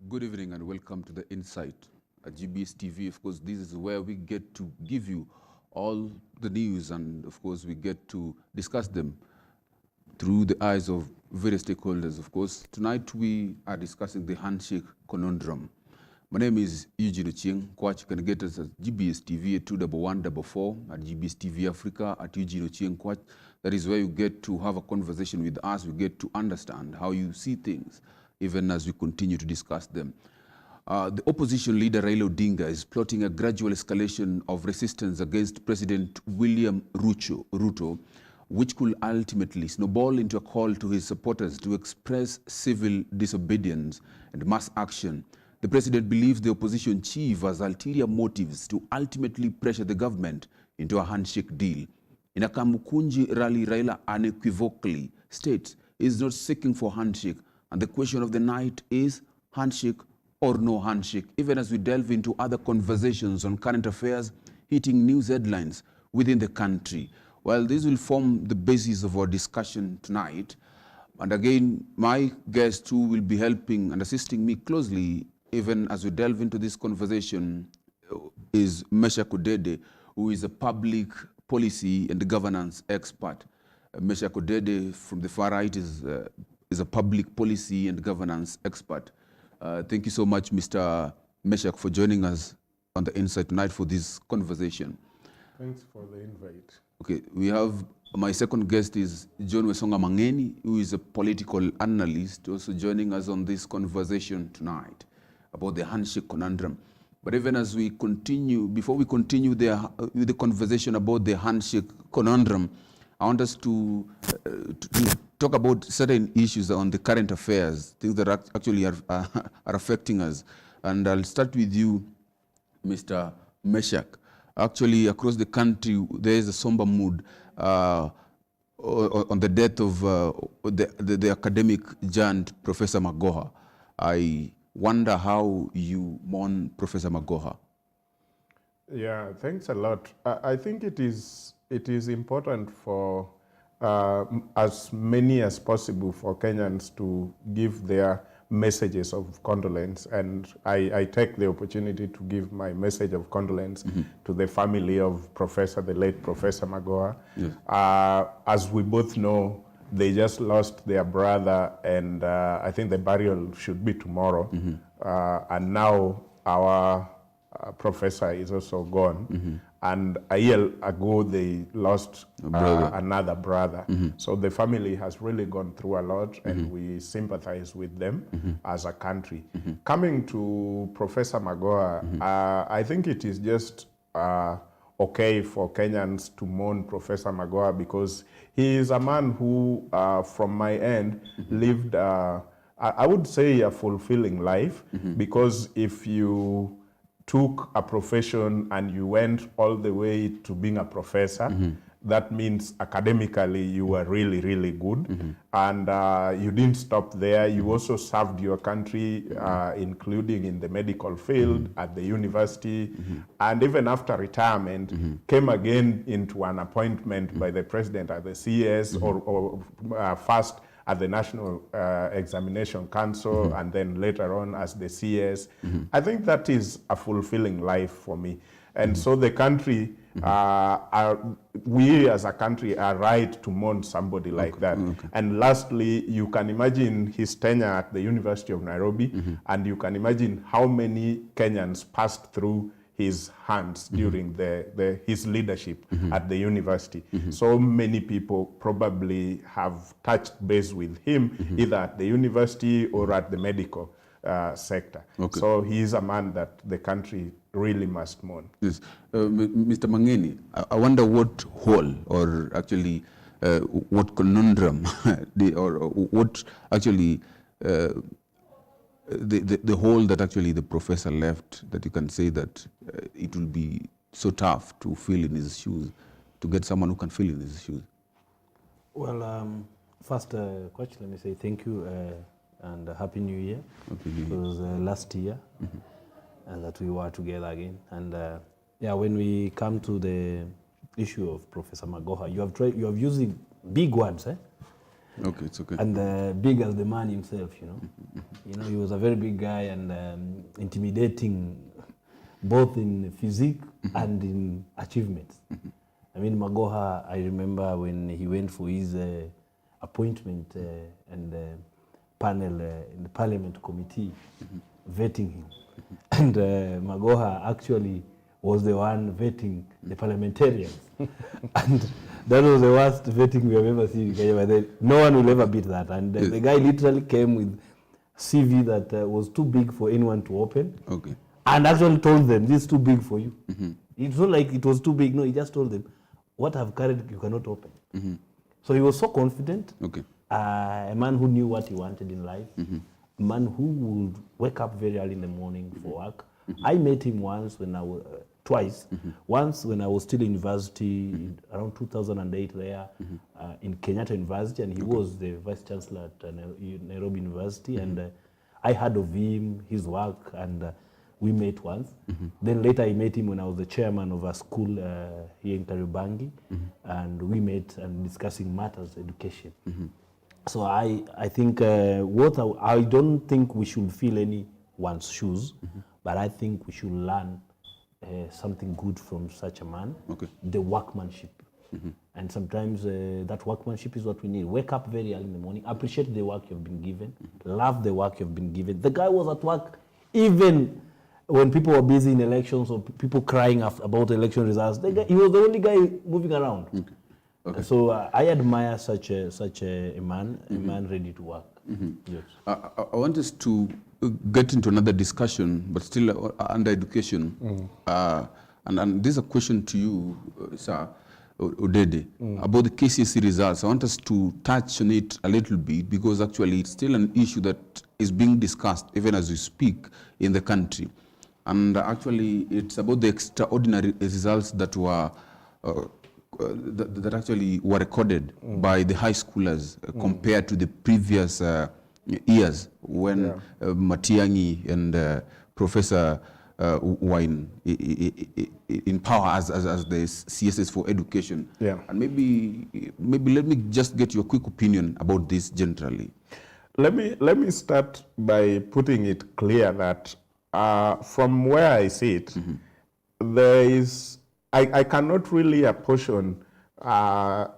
Good evening and welcome to the Insight at GBS TV. Of course, this is where we get to give you all the news and of course we get to discuss them through the eyes of various stakeholders. Of course, tonight we are discussing the Handshake Conundrum. My name is Eugene Ochieng. Kwach, you can get us at GBS TV at 21144, at GBS TV Africa, at Eugene Ochieng Kwach. That is where you get to have a conversation with us. We get to understand how you see things, even as we continue to discuss them. The opposition leader Raila Odinga is plotting a gradual escalation of resistance against President William Ruto, which could ultimately snowball into a call to his supporters to express civil disobedience and mass action. The president believes the opposition chief has ulterior motives to ultimately pressure the government into a handshake deal. In a Kamukunji rally, Raila unequivocally states he is not seeking for handshake, and the question of the night is handshake or no handshake, even as we delve into other conversations on current affairs hitting news headlines within the country. Well, this will form the basis of our discussion tonight. And again, my guest who will be helping and assisting me closely, even as we delve into this conversation, is Meshach Odede, who is a public policy and governance expert. Meshach Odede from the far right is a public policy and governance expert. Thank you so much, Mr. Meshach, for joining us on the Insight tonight for this conversation. Thanks for the invite. Okay, we have my second guest is John Wesonga Mangeni, who is a political analyst, also joining us on this conversation tonight about the handshake conundrum. But even as we continue, before we continue with the conversation about the handshake conundrum, I want us to talk about certain issues on the current affairs, things that actually are affecting us. And I'll start with you, Mr. Meshach. Actually, across the country, there is a somber mood on the death of the academic giant, Professor Magoha. I wonder how you mourn Professor Magoha. Yeah, thanks a lot. I think it is important for as many as possible for Kenyans to give their messages of condolence, and I take the opportunity to give my message of condolence to the family of the late Professor Magoha. Yes. As we both know, they just lost their brother, and I think the burial should be tomorrow. And now our professor is also gone. And a year ago, they lost another brother. So the family has really gone through a lot, and we sympathize with them as a country. Coming to Professor Magoha, I think it is just okay for Kenyans to mourn Professor Magoha because he is a man who, from my end, lived, I would say, a fulfilling life, because if you took a profession and you went all the way to being a professor, that means academically you were really, really good. And you didn't stop there. You also served your country, including in the medical field, at the university, and even after retirement, came again into an appointment by the president at the CS, or first at the National Examination Council, and then later on as the CS. I think that is a fulfilling life for me. And so the country, we as a country are right to mourn somebody like that. And lastly, you can imagine his tenure at the University of Nairobi, and you can imagine how many Kenyans passed through his hands during his leadership at the university. So many people probably have touched base with him, either at the university or at the medical sector. So he is a man that the country really must mourn. Yes. Mr. Mangeni, I wonder what hole, or actually what conundrum, or what actually the hole that actually the professor left, that you can say that it will be so tough to fill in his shoes, to get someone who can fill in his shoes? Well, first, Coach, let me say thank you and Happy New Year. Happy New Year. It was last year and that we were together again. And yeah, when we come to the issue of Professor Magoha, you have used big words, Okay, it's okay. And big as the man himself, you know. You know, he was a very big guy and intimidating, both in physique and in achievements. I mean, Magoha, I remember when he went for his appointment and panel in the Parliament Committee, vetting him. And Magoha actually was the one vetting the parliamentarians. And that was the worst vetting we have ever seen in Kenya. But then no one will ever beat that. And the guy literally came with CV that was too big for anyone to open. Okay. And actually told them, this is too big for you. It's not like it was too big. No, he just told them, what I've carried, you cannot open. So he was so confident. Okay. A man who knew what he wanted in life. A man who would wake up very early in the morning for work. I met him once when I was, twice. Once when I was still in university, around 2008 there, in Kenyatta University, and he was the Vice Chancellor at Nairobi University, and I heard of him, his work, and we met once. Then later I met him when I was the chairman of a school here in Kariobangi, and we met and discussing matters education. So I think I don't think we should fill anyone's shoes, but I think we should learn something good from such a man. Okay. The workmanship. And sometimes that workmanship is what we need. Wake up very early in the morning, appreciate the work you've been given, love the work you've been given. The guy was at work even when people were busy in elections or people crying about election results. He was the only guy moving around. Okay. Okay. So I admire such a man, a man ready to work. Yes. I want us to get into another discussion, but still under education. And this is a question to you, sir, Odede, about the KCSE results. I want us to touch on it a little bit because actually it's still an issue that is being discussed even as we speak in the country. And actually it's about the extraordinary results that were that actually were recorded by the high schoolers compared to the previous years when Matiang'i and Professor were in power as the CSS for education. Yeah. And maybe let me just get your quick opinion about this generally. Let me start by putting it clear that from where I sit, there is I cannot really apportion a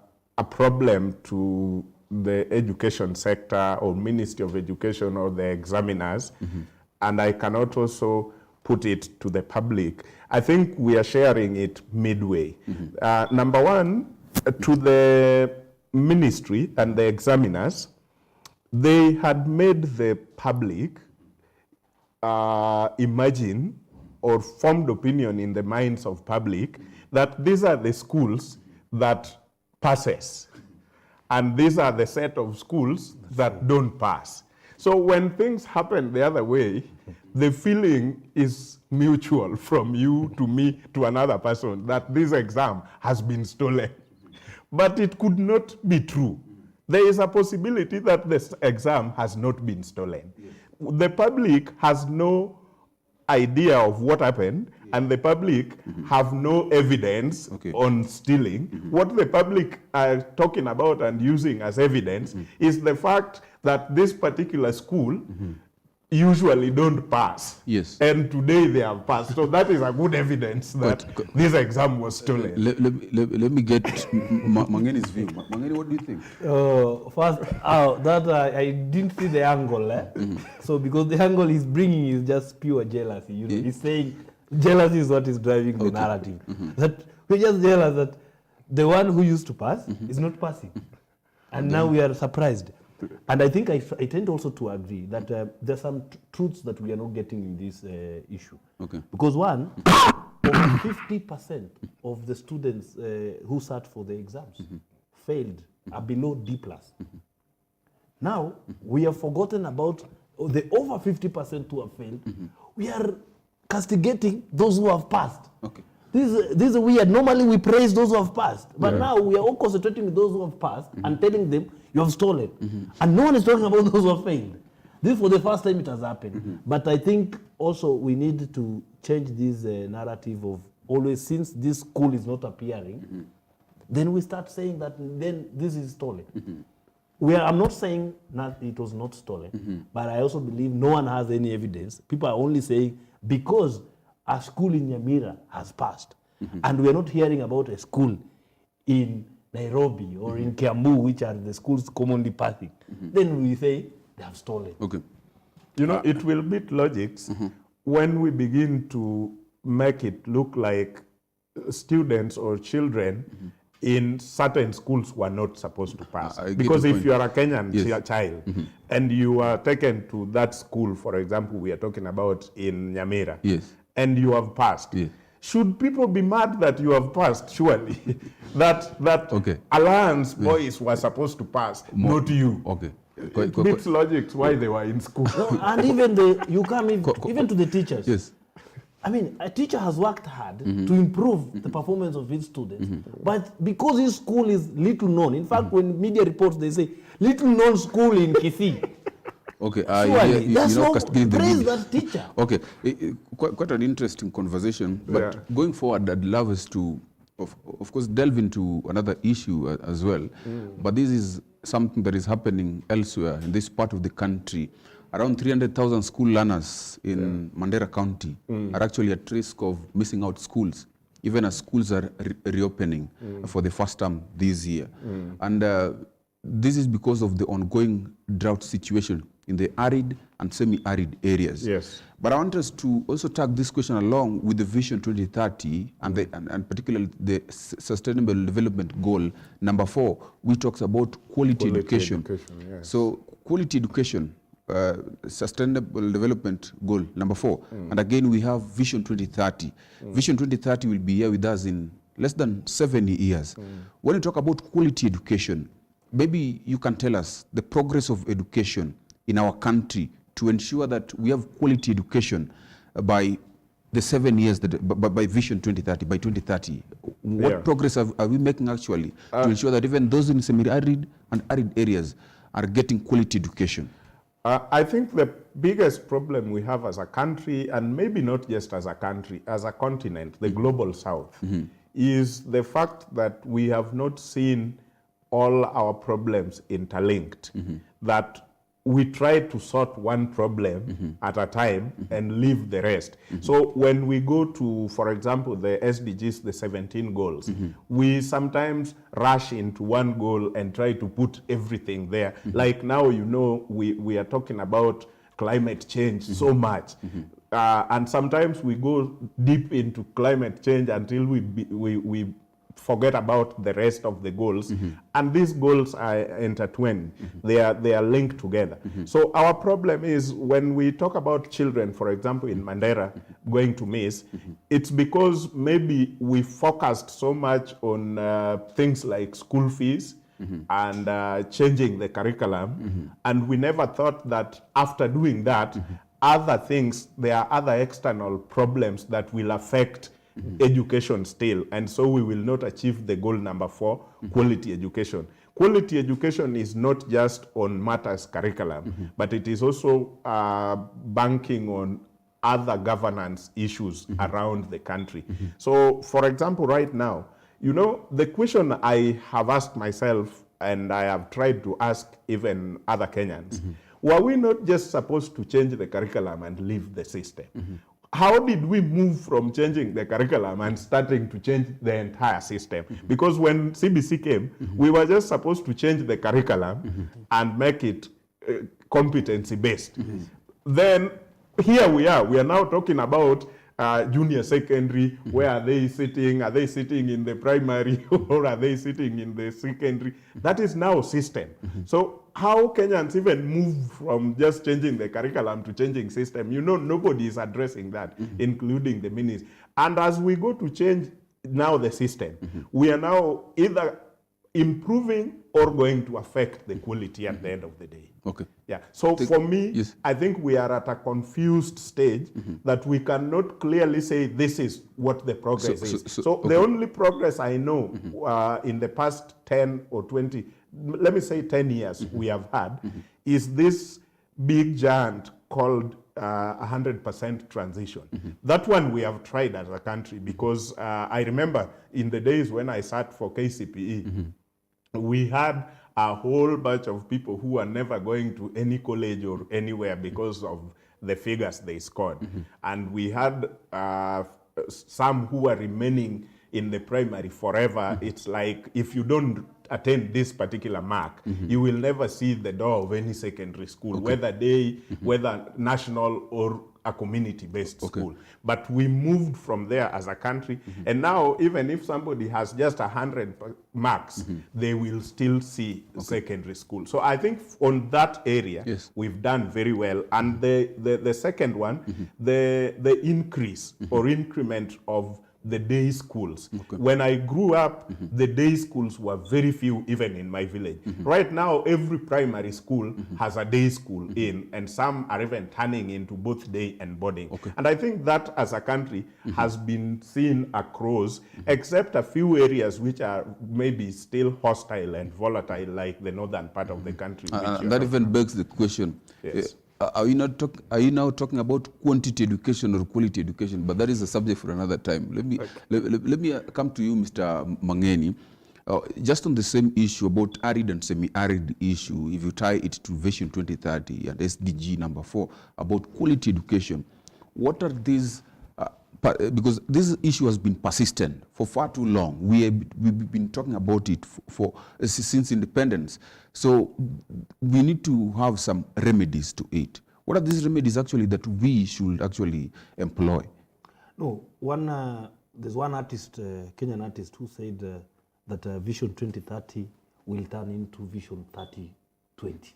problem to the education sector or Ministry of Education or the examiners, and I cannot also put it to the public. I think we are sharing it midway. Number one, to the ministry and the examiners, they had made the public imagine or formed opinion in the minds of public that these are the schools that passes and these are the set of schools that don't pass. So when things happen the other way, the feeling is mutual from you to me to another person that this exam has been stolen. But it could not be true. There is a possibility that this exam has not been stolen. Yes. The public has no idea of what happened, and the public have no evidence on stealing. What the public are talking about and using as evidence is the fact that this particular school usually don't pass. Yes. And today they have passed. So that is a good evidence that this exam was stolen. Let me get Mangeni's view. Mangeni, what do you think? First, I didn't see the angle. So because the angle he's bringing is just pure jealousy. You know, he's saying jealousy is what is driving the narrative. That we're just jealous that the one who used to pass is not passing. And now we are surprised. And I think I tend also to agree that there's some truths that we are not getting in this issue. Okay. Because one, over 50% of the students who sat for the exams failed, are below D+. Now, we have forgotten about the over 50% who have failed. We are castigating those who have passed. Okay. This is weird. Normally we praise those who have passed, but now we are all concentrating on those who have passed and telling them you have stolen. And no one is talking about those who have failed. This for the first time it has happened. But I think also we need to change this narrative of always, since this school is not appearing, then we start saying that then this is stolen. I'm not saying that it was not stolen, but I also believe no one has any evidence. People are only saying because a school in Nyamira has passed, and we are not hearing about a school in Nairobi or in Kiambu, which are the schools commonly passing, then we say they have stolen. Okay. You know, it will beat logics when we begin to make it look like students or children in certain schools were not supposed to pass. I get Because your if point. you are a Kenyan Yes. child and you are taken to that school, for example, we are talking about in Nyamira, Yes. and you have passed, Yes. should people be mad that you have passed, surely? that Okay. Alliance boys were supposed to pass, not you. Okay. It beats logics why they were in school. No, and even you come even to the teachers. Yes. I mean, a teacher has worked hard to improve the performance of his students, but because his school is little known, in fact, when media reports, they say, little known school in Kisii. Okay. Surely, that's no cascading the praise media. that teacher. Okay, quite an interesting conversation. But Yeah. going forward, I'd love us to, of course, delve into another issue as well. But this is something that is happening elsewhere in this part of the country. Around 300,000 school learners in Mandera County are actually at risk of missing out schools, even as schools are reopening for the first time this year. And this is because of the ongoing drought situation in the arid and semi-arid areas. Yes. But I want us to also tag this question along with the Vision 2030 and particularly the Sustainable Development Goal number 4, which talks about quality education. Yes. So quality education, Sustainable Development Goal number 4, and again we have Vision 2030. Vision 2030 will be here with us in less than 7 years. When you talk about quality education, maybe you can tell us the progress of education in our country to ensure that we have quality education by the 7 years, by Vision 2030, by 2030. What progress are we making actually to ensure that even those in semi-arid and arid areas are getting quality education? I think the biggest problem we have as a country, and maybe not just as a country, as a continent, the global south, is the fact that we have not seen all our problems interlinked. That we try to sort one problem at a time and leave the rest. So when we go to, for example, the SDGs, the 17 goals, we sometimes rush into one goal and try to put everything there. Like now, you know, we are talking about climate change so much. And sometimes we go deep into climate change until we forget about the rest of the goals, and these goals are intertwined. They are linked together. So our problem is when we talk about children, for example, in Mandera going to miss, it's because maybe we focused so much on things like school fees and changing the curriculum, and we never thought that after doing that, other things, there are other external problems that will affect education still, and so we will not achieve the goal number 4, quality education. Quality education is not just on matters curriculum, but it is also banking on other governance issues around the country. So, for example, right now, you know, the question I have asked myself, and I have tried to ask even other Kenyans, were we not just supposed to change the curriculum and leave the system? How did we move from changing the curriculum and starting to change the entire system? Because when CBC came, we were just supposed to change the curriculum and make it competency-based. Then here we are now talking about junior secondary. Where are they sitting? Are they sitting in the primary or are they sitting in the secondary? That is now system. So how Kenyans even move from just changing the curriculum to changing system? You know, nobody is addressing that, including the ministers. And as we go to change now the system, we are now either improving or going to affect the quality at the end of the day. Okay. Yeah. So for me, I think we are at a confused stage that we cannot clearly say this is what the progress is. So the only progress I know in the past 10 or 20, let me say 10 years we have had is this big giant called 100% transition. That one we have tried as a country because I remember in the days when I sat for KCPE, we had a whole bunch of people who are never going to any college or anywhere because of the figures they scored. And we had some who are remaining in the primary forever. It's like if you don't attend this particular mark, you will never see the door of any secondary school, whether whether national or a community-based school. But we moved from there as a country, and now even if somebody has just 100 marks, they will still see secondary school. So I think on that area, we've done very well. And the second one, the increase or increment of the day schools. When I grew up, the day schools were very few, even in my village. Right now, every primary school has a day school in, and some are even turning into both day and boarding. And I think that as a country has been seen across, except a few areas which are maybe still hostile and volatile, like the northern part of the country. That even begs the question. Yes. Are you now talking about quantity education or quality education? But that is a subject for another time. Let me come to you, Mr. Mangeni. Just on the same issue about arid and semi-arid issue, if you tie it to Vision 2030 and SDG number 4 about quality education, what are these? Because this issue has been persistent for far too long. We've been talking about it since independence. So we need to have some remedies to it. What are these remedies actually that we should actually employ? No, there's one artist, Kenyan artist, who said that Vision 2030 will turn into Vision 3020.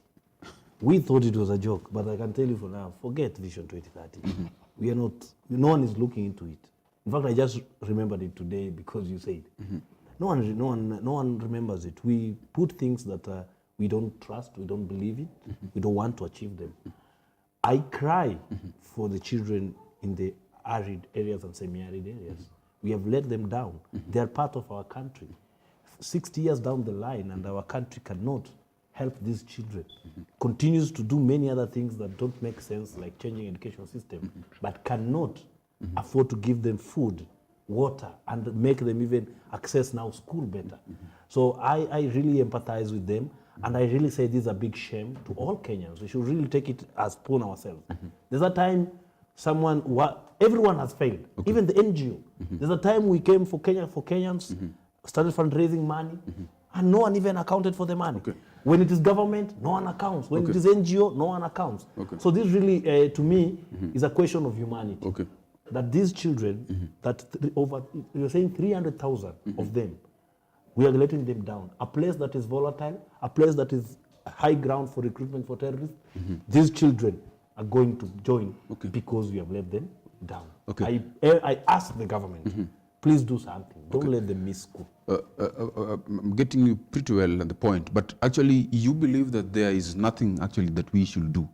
We thought it was a joke, but I can tell you for now, forget Vision 2030. We are not, no one is looking into it. In fact, I just remembered it today because you said. No one remembers it. We put things that we don't trust, we don't believe in, we don't want to achieve them. I cry for the children in the arid areas and semi-arid areas. We have let them down. They are part of our country. 60 years down the line, and our country cannot help these children. Continues to do many other things that don't make sense, like changing education system, but cannot afford to give them food, water, and make them even access now school better. So I really empathize with them, and I really say this is a big shame to all Kenyans. We should really take it as upon ourselves. There's a time everyone has failed, even the NGO. There's a time we came for Kenyans, started fundraising money, and no one even accounted for the money. When it is government, no one accounts. When it is NGO, no one accounts. So this really, to me, is a question of humanity. That these children, you're saying 300,000 of them, we are letting them down. A place that is volatile, a place that is high ground for recruitment for terrorists, these children are going to join because we have let them down. I ask the government, please do something. Don't let them miss school. I'm getting you pretty well at the point, but actually you believe that there is nothing actually that we should do.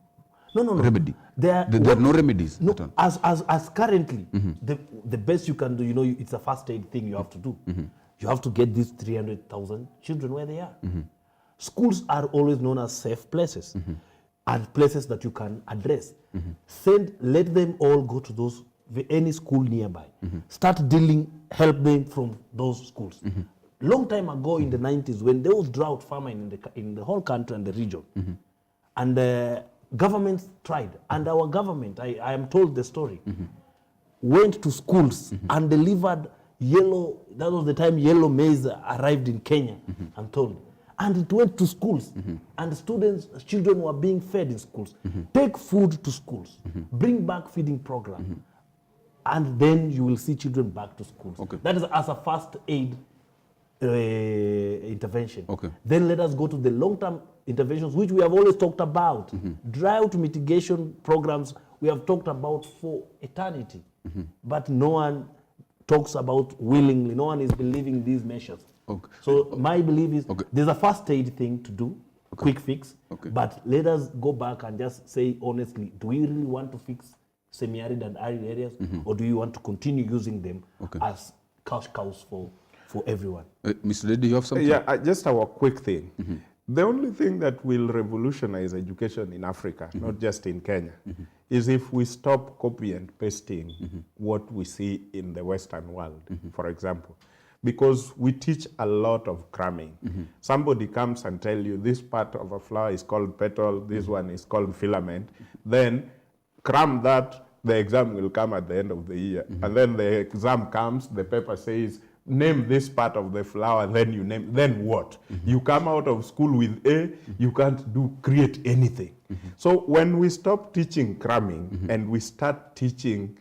No. Remedy. There are no remedies. No, as currently, the best you can do, it's a first aid thing you have to do. You have to get these 300,000 children where they are. Schools are always known as safe places and places that you can address. Let them all go to any school nearby. Start help them from those schools. Long time ago in the 90s, when there was drought, famine in the whole country and the region, and governments tried, and our government, I am told the story, went to schools and delivered that was the time yellow maize arrived in Kenya, I'm told. And it went to schools, and children were being fed in schools. Take food to schools, bring back feeding program, and then you will see children back to schools. That is as a first aid intervention. Then let us go to the long-term interventions, which we have always talked about. Drought mitigation programs we have talked about for eternity, but no one talks about willingly. No one is believing these measures. So my belief is there's a first aid thing to do, quick fix, but let us go back and just say honestly, do we really want to fix semi-arid and arid areas, or do you want to continue using them as cash cows for everyone? Mr. Lady, you have something? Yeah, just our quick thing. The only thing that will revolutionize education in Africa, not just in Kenya, is if we stop copy and pasting what we see in the Western world, for example. because we teach a lot of cramming. Somebody comes and tell you this part of a flower is called petal, this one is called filament, then cram that, the exam will come at the end of the year. And then the exam comes, the paper says, name this part of the flower, then you name, then what? You come out of school with A, you can't create anything. So when we stop teaching cramming and we start teaching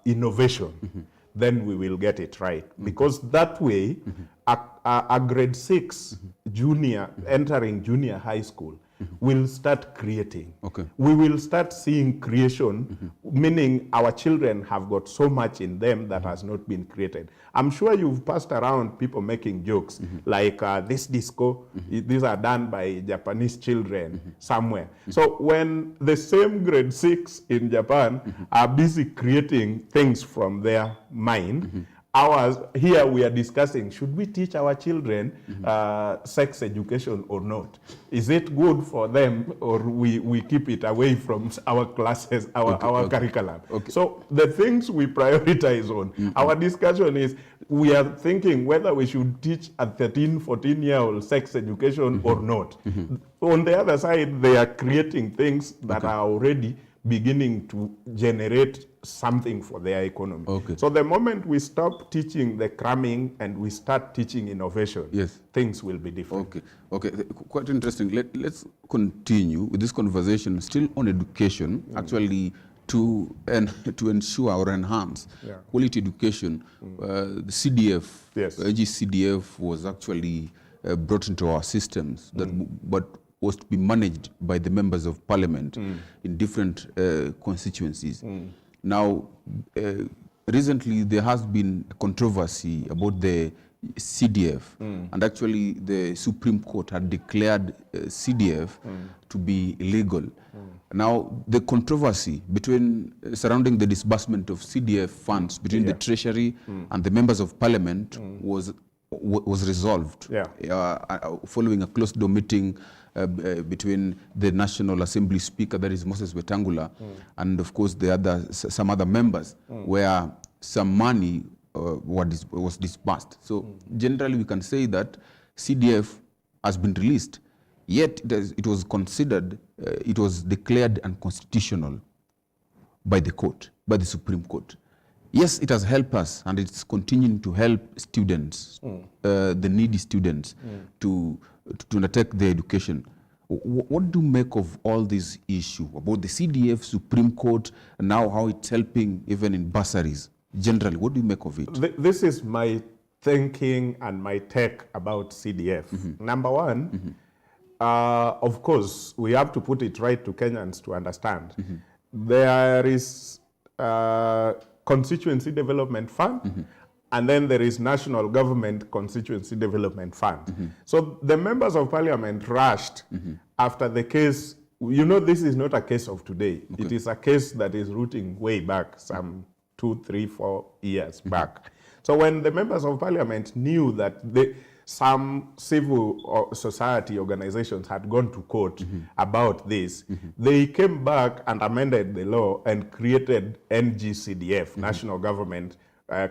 innovation, then we will get it right. Because that way, a grade 6 junior entering junior high school will start creating. Okay. We will start seeing creation, meaning our children have got so much in them that has not been created. I'm sure you've passed around people making jokes like this disco, these are done by Japanese children somewhere. So when the same grade 6 in Japan are busy creating things from their mind, ours, here we are discussing, should we teach our children sex education or not? Is it good for them, or we keep it away from our classes, our curriculum? Okay. So the things we prioritize on, our discussion is, we are thinking whether we should teach a 13, 14-year-old sex education or not. On the other side, they are creating things that are already beginning to generate something for their economy. Okay. So the moment we stop teaching the cramming and we start teaching innovation, yes, things will be different. Okay, okay, quite interesting. Let's continue with this conversation still on education, actually to ensure or enhance quality education. The CDF, CDF was actually brought into our systems, but was to be managed by the members of parliament in different constituencies. Now, recently there has been a controversy about the CDF, and actually the Supreme Court had declared CDF to be illegal. Now, the controversy surrounding the disbursement of CDF funds between the Treasury and the members of parliament was resolved following a closed-door meeting between the National Assembly Speaker, that is Moses Wetangula, and of course some other members, where some money was disbursed. So generally we can say that CDF has been released, yet it was considered, it was declared unconstitutional by the court, by the Supreme Court. Yes, it has helped us, and it's continuing to help students, the needy students, to undertake their education. What do you make of all these issues about the CDF, Supreme Court, and now how it's helping even in bursaries? Generally, what do you make of it? This is my thinking and my take about CDF. Number one, of course, we have to put it right to Kenyans to understand. There is Constituency Development Fund, and then there is National Government Constituency Development Fund. So the members of parliament rushed after the case. You know, this is not a case of today. Okay. It is a case that is rooting way back, some 2, 3, 4 years back. So when the members of parliament knew that some civil society organizations had gone to court about this, they came back and amended the law and created NGCDF, National Government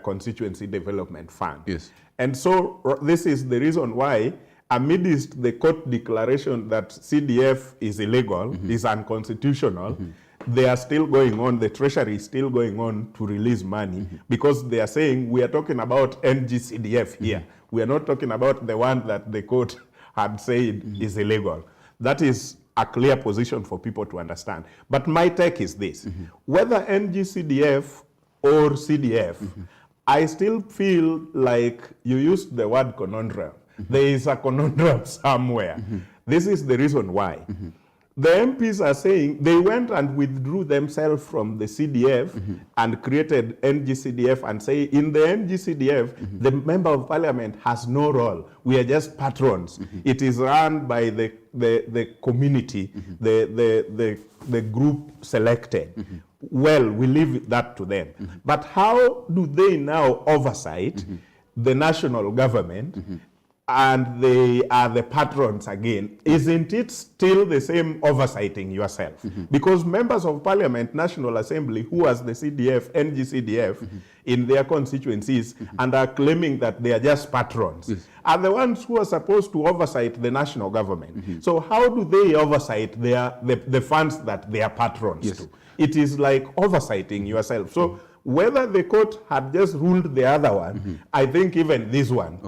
Constituency Development Fund. Yes. And so this is the reason why, amidst the court declaration that CDF is illegal, is unconstitutional, they are still going on, the Treasury is still going on to release money, because they are saying we are talking about NGCDF here. We are not talking about the one that the court had said is illegal. That is a clear position for people to understand. But my take is this. Whether NGCDF or CDF, I still feel like you used the word conundrum. There is a conundrum somewhere. This is the reason why. The MPs are saying they went and withdrew themselves from the CDF and created NGCDF, and say in the NGCDF, the member of parliament has no role. We are just patrons. It is run by the community, the group selected. Well, we leave that to them. But how do they now oversight the national government and they are the patrons again, isn't it still the same oversighting yourself? Because members of parliament, National Assembly, who has the CDF, NGCDF in their constituencies and are claiming that they are just patrons, are the ones who are supposed to oversight the national government. So how do they oversight the funds that they are patrons to? It is like oversighting yourself. So whether the court had just ruled the other one, I think even this one,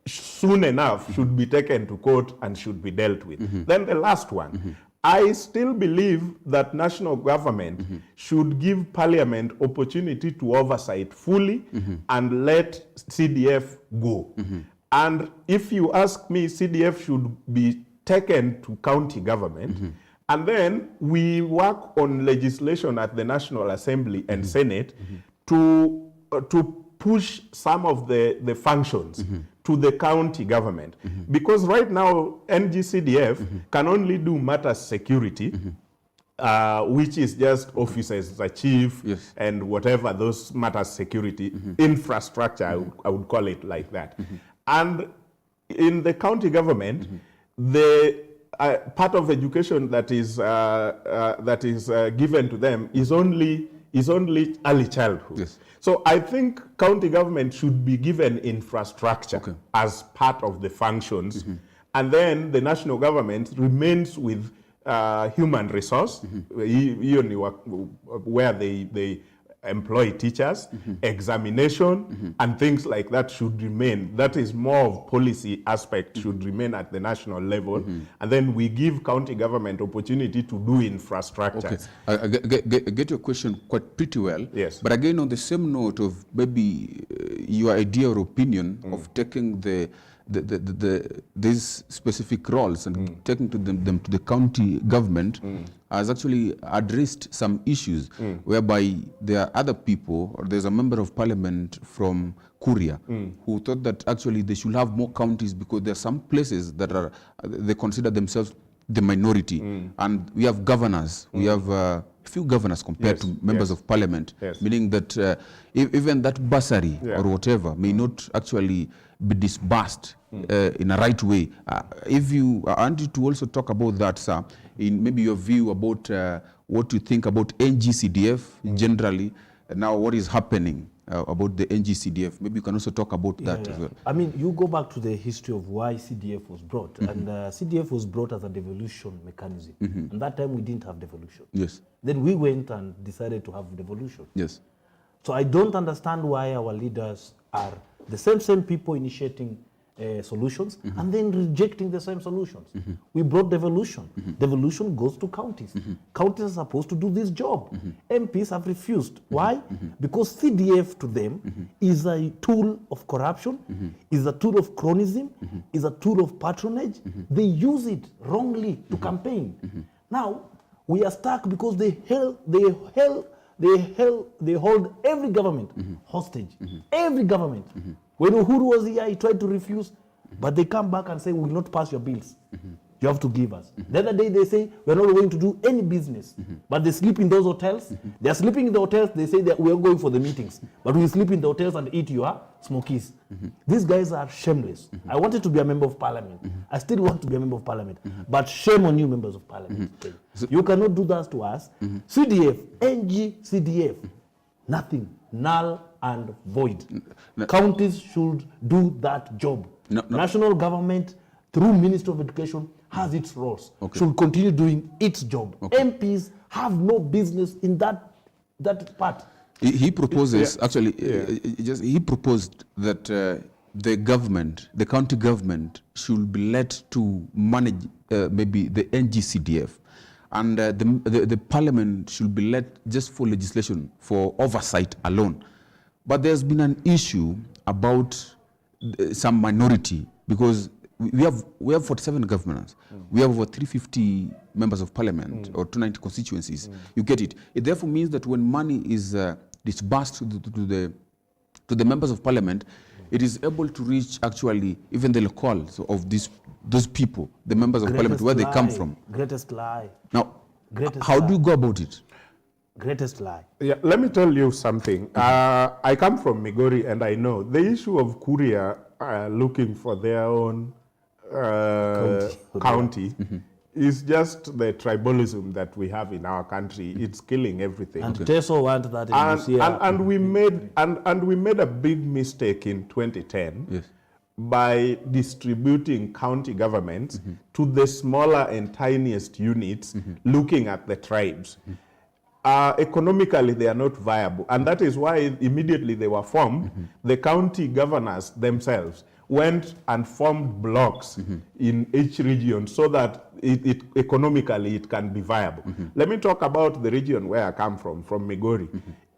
soon enough should be taken to court and should be dealt with. Then the last one, I still believe that national government should give parliament opportunity to oversight fully and let CDF go. And if you ask me, CDF should be taken to county government, and then we work on legislation at the National Assembly and Senate to push some of the functions to the county government. Because right now, NGCDF can only do matters security, which is just officers, the chief, and whatever those matters security, infrastructure, I would call it like that. And in the county government, the part of education that is given to them is only early childhood. So I think county government should be given infrastructure as part of the functions, and then the national government remains with human resource, where they employ teachers, examination, and things like that should remain. That is more of policy aspect should remain at the national level, and then we give county government opportunity to do infrastructure. I get your question quite pretty well. Yes. But again, on the same note of maybe your idea or opinion of taking these specific roles and taking them to the county government has actually addressed some issues whereby there are other people, or there's a member of parliament from Kuria who thought that actually they should have more counties because there are some places that they consider themselves the minority, and we have governors, we have few governors compared to members of parliament, meaning that even that bursary or whatever may not actually be disbursed in a right way. If you want you to also talk about that, sir, in maybe your view about what you think about NGCDF generally, and now what is happening about the NGCDF. Maybe you can also talk about that as well. I mean, you go back to the history of why CDF was brought, and CDF was brought as a devolution mechanism. And that time we didn't have devolution. Yes. Then we went and decided to have devolution. Yes. So I don't understand why our leaders are the same people initiating solutions and then rejecting the same solutions. We brought devolution. Devolution goes to counties. Counties are supposed to do this job. MPs have refused. Why? Because CDF to them is a tool of corruption, is a tool of cronyism, is a tool of patronage. They use it wrongly to campaign. Now, we are stuck because they hold every government hostage. Every government. When Uhuru was here, he tried to refuse, but they come back and say, we will not pass your bills. You have to give us. The other day, they say, we're not going to do any business. But they sleep in those hotels. They're sleeping in the hotels. They say that we're going for the meetings. But we sleep in the hotels and eat your smokies. These guys are shameless. I wanted to be a member of parliament. I still want to be a member of parliament. But shame on you, members of parliament. You cannot do that to us. CDF, NGCDF, nothing. Null and void. Counties should do that job. National government, through Ministry of Education, has its roles. Should continue doing its job. MPs have no business in that part. He proposes, actually, he proposed that the government, the county government, should be let to manage maybe the NGCDF. And the parliament should be let just for legislation, for oversight alone. But there's been an issue about some minority, because we have 47 governors. We have over 350 members of parliament, or 290 constituencies. You get it. It therefore means that when money is disbursed to the members of parliament, it is able to reach actually even the locals of those people, the members of parliament, where they come from. Greatest lie. Now, how do you go about it? Greatest lie. Yeah, let me tell you something. I come from Migori, and I know the issue of Kuria looking for their own county is just the tribalism that we have in our country. It's killing everything. And Teso want that in Busia. And we made a big mistake in 2010 Yes. by distributing county governments to the smaller and tiniest units, looking at the tribes. Economically, they are not viable. And that is why immediately they were formed, the county governors themselves went and formed blocks in each region so that economically it can be viable. Let me talk about the region where I come from Migori.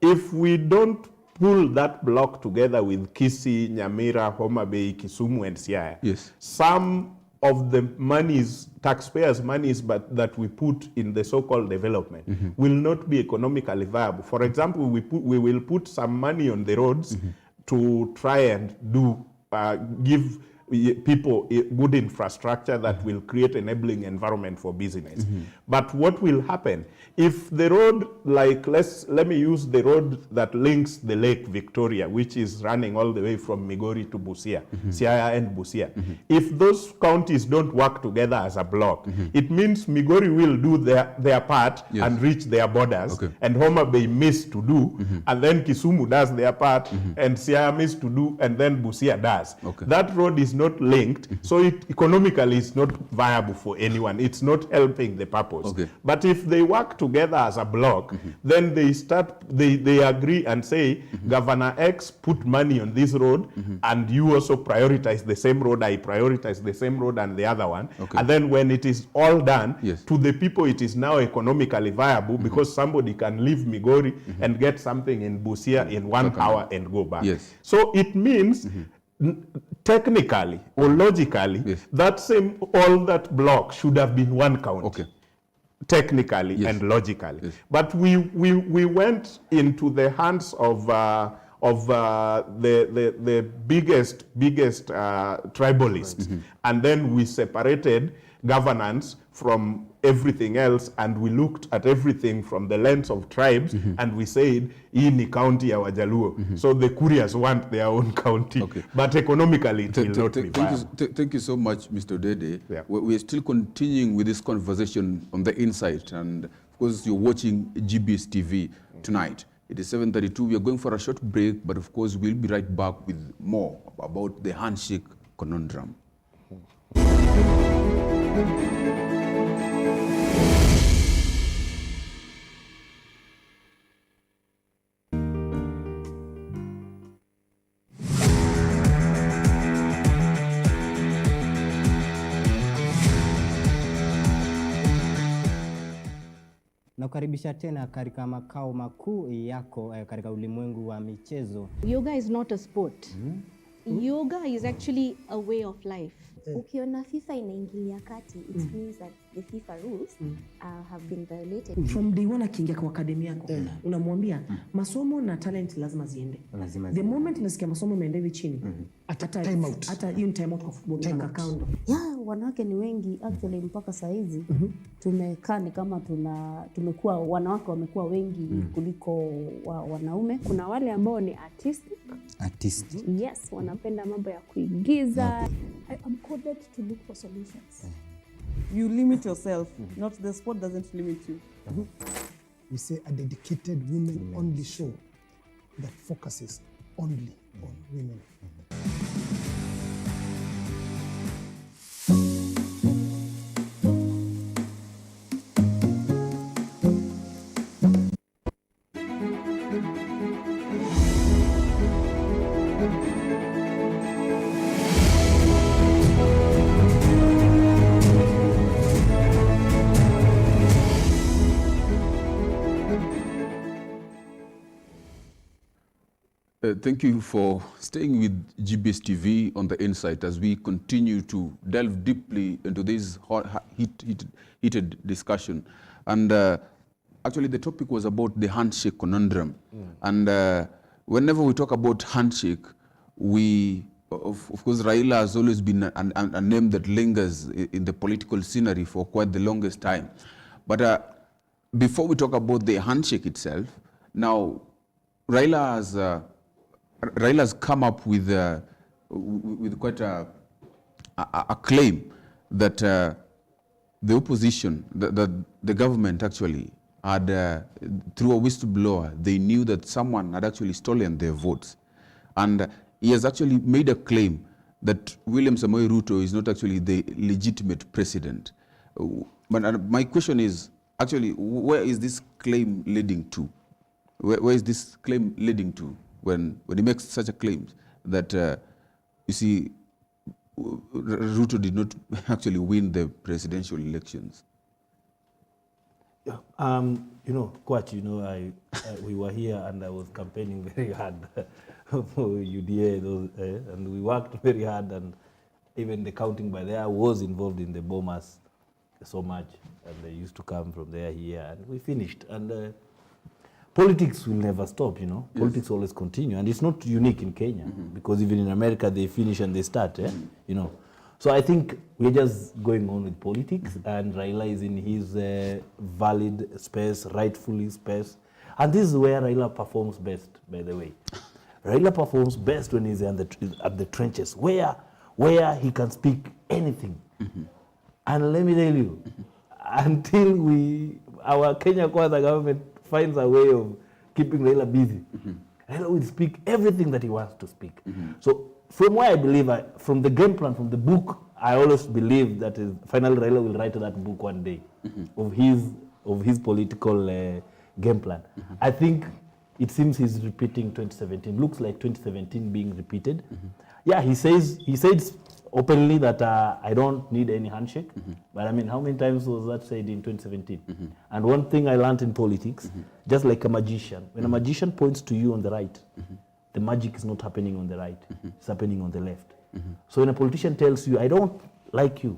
If we don't pull that block together with Kisii, Nyamira, Homa Bay, Kisumu, and Siaya, Yes. some of the monies, taxpayers' monies, but that we put in the so-called development will not be economically viable. For example, we will put some money on the roads to try and give people a good infrastructure that will create enabling environment for business. But what will happen if the road, like let me use the road that links the Lake Victoria, which is running all the way from Migori to Busia, Siaya and Busia. If those counties don't work together as a block, it means Migori will do their part and reach their borders, and Homa Bay miss to do, and then Kisumu does their part, and Siaya miss to do, and then Busia does. That road is not linked, so it economically is not viable for anyone. It's not helping the purpose. But if they work together as a block, then they agree and say, Governor X put money on this road, and you also prioritize the same road, I prioritize the same road and the other one. And then when it is all done, to the people it is now economically viable because somebody can leave Migori and get something in Busia in 1 hour and go back. So it means technically or logically, all that block should have been one county. Technically and logically. But we went into the hands of the biggest tribalists, and then we separated governance from everything else, and we looked at everything from the lens of tribes, and we said, hii ni county ya Wajaluo. So the Kurias want their own county, but economically it will not be viable. Thank you so much, Mr. Dede. We are still continuing with this conversation on the Insight, and of course you're watching GBS TV tonight. It is 7:32. We are going for a short break, but of course we'll be right back with more about the handshake conundrum. Nakukaribisha tena katika makao makuu yako katika ulimwengu wa michezo. Yoga is not a sport. Yoga is actually a way of life. Ukiona FIFA inaingilia kati, it means that the FIFA rules have been violated. From day one akiingia kwa akademi yako, unamwambia masomo na talent lazima ziende. The moment unasikia masomo imeenda hivi chini, hata time out. Hata hiyo time out kwa football account. Wanawake ni wengi actually mpaka saa hizi. Tumekaa ni kama tumekuwa wanawake wamekuwa wengi kuliko wanaume. Kuna wale ambao ni artistic. Yes, wanapenda mambo ya kuigiza. I'm coded to look for solutions. You limit yourself, not the sport doesn't limit you. We say a dedicated women-only show that focuses only on women. Thank you for staying with GBS TV on the Insight as we continue to delve deeply into this heated discussion. And actually the topic was about the handshake conundrum. And whenever we talk about handshake, of course, Raila has always been a name that lingers in the political scenery for quite the longest time. But before we talk about the handshake itself, now Raila has come up with with quite a claim that the opposition, the government actually had, through a whistleblower, they knew that someone had actually stolen their votes. And he has actually made a claim that William Samoei Ruto is not actually the legitimate president. But my question is, actually, where is this claim leading to? Where is this claim leading to when he makes such a claim that, you see, Ruto did not actually win the presidential elections? You know, Kwach, you know, we were here and I was campaigning very hard for UDA, and we worked very hard, and even the counting by there, I was involved in the bombers so much, and they used to come from there here, and we finished. And politics will never stop, you know. Yes. Politics always continue, and it's not unique in Kenya, because even in America they finish and they start, you know. So I think we're just going on with politics, and Raila is in his valid space, rightfully space. And this is where Raila performs best, by the way. Raila performs best when he's at the trenches, where he can speak anything. And let me tell you, until our Kenya Kwanza government finds a way of keeping Raila busy, Raila will speak everything that he wants to speak. So from where I believe, from the game plan, from the book, I always believe that finally Raila will write that book one day of his political game plan. I think it seems he's repeating 2017. Looks like 2017 being repeated. Yeah, he said openly that I don't need any handshake. But I mean, how many times was that said in 2017? And one thing I learned in politics, just like a magician, when a magician points to you on the right, the magic is not happening on the right, it's happening on the left. So when a politician tells you, I don't like you,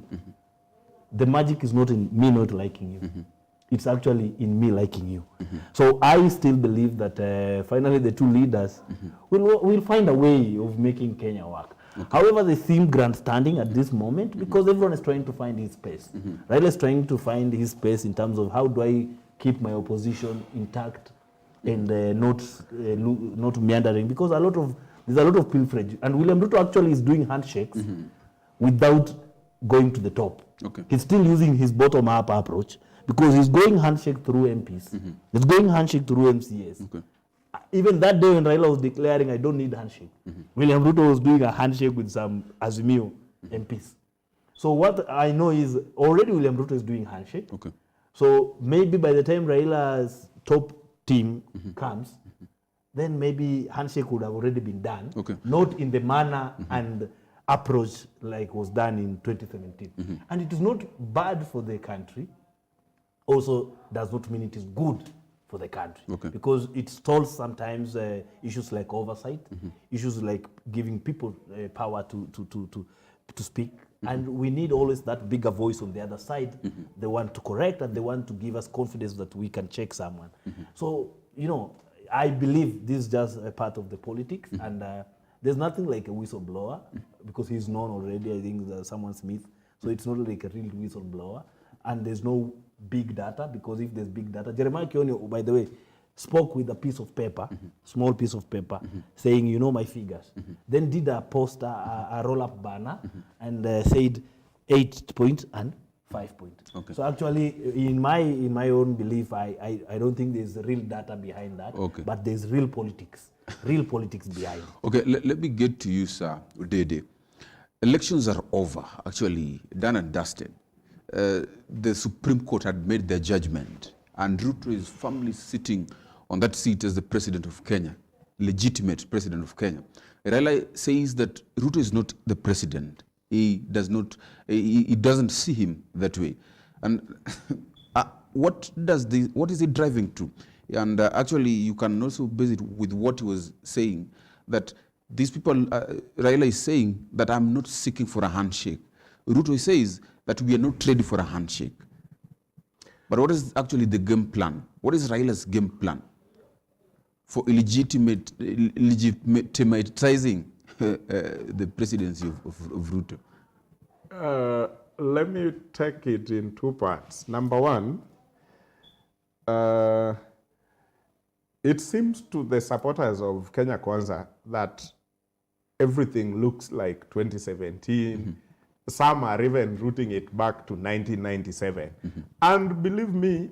the magic is not in me not liking you. It's actually in me liking you. So I still believe that finally the two leaders will find a way of making Kenya work. However, they seem grandstanding at this moment because everyone is trying to find his space. Raila is trying to find his space in terms of how do I keep my opposition intact and not meandering, because there's a lot of pilferage. And William Ruto actually is doing handshakes without going to the top. He's still using his bottom-up approach, because he's going handshake through MPs. He's going handshake through MCAs. Even that day when Raila was declaring, I don't need handshake, William Ruto was doing a handshake with some Azimio MPs. So what I know is already William Ruto is doing handshake. So maybe by the time Raila's top team comes, then maybe handshake would have already been done, not in the manner and approach like was done in 2017. And it is not bad for the country, also does not mean it is good for the country, because it stalls sometimes issues like oversight, issues like giving people power to speak. And we need always that bigger voice on the other side. They want to correct and they want to give us confidence that we can check someone. So, you know, I believe this is just a part of the politics, and there's nothing like a whistleblower, because he's known already, I think, someone Smith. So it's not like a real whistleblower. And there's no big data, because if there's big data, Jeremiah Kioni, by the way, spoke with a piece of paper, small piece of paper, saying, you know my figures. Then did a poster, a roll-up banner, and said 8 points and 5 points. So actually, in my own belief, I don't think there's real data behind that, but there's real politics behind it. Okay, let me get to you, sir, Dede. Elections are over, actually, done and dusted. The Supreme Court had made their judgment, and Ruto is firmly sitting on that seat as the president of Kenya, legitimate president of Kenya. Raila says that Ruto is not the president. He doesn't see him that way. And what is it driving to? And actually, you can also base it with what he was saying, that these people, Raila is saying that I'm not seeking for a handshake. Ruto says that we are not ready for a handshake. But what is actually the game plan? What is Raila's game plan for legitimatizing the presidency of Ruto? Let me take it in two parts. Number one, it seems to the supporters of Kenya Kwanza that everything looks like 2017. Some are even rooting it back to 1997. And believe me,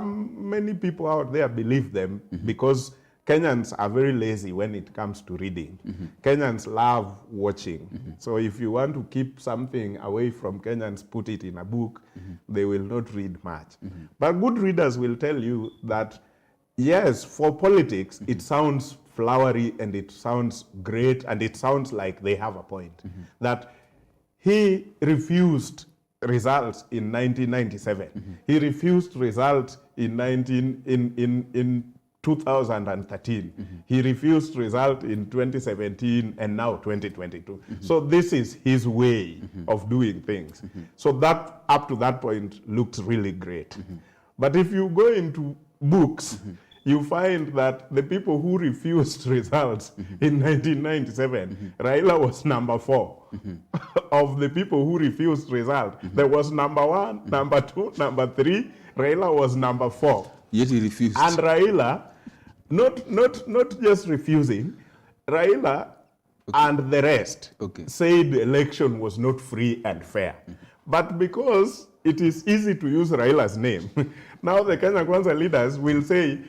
many people out there believe them because Kenyans are very lazy when it comes to reading. Kenyans love watching. So if you want to keep something away from Kenyans, put it in a book, they will not read much. But good readers will tell you that, yes, for politics, it sounds flowery and it sounds great and it sounds like they have a point. That he refused results in 1997. He refused results in 2013. He refused result in 2017 and now 2022. So this is his way of doing things. So that up to that point looked really great. But if you go into books, you find that the people who refused results in 1997, Raila was number 4. Of the people who refused result, there was number 1, number 2, number 3. Raila was number 4. Yet he refused. And Raila, not just refusing, Raila and the rest said the election was not free and fair. But because it is easy to use Raila's name, now the Kenya Kwanza leaders will say,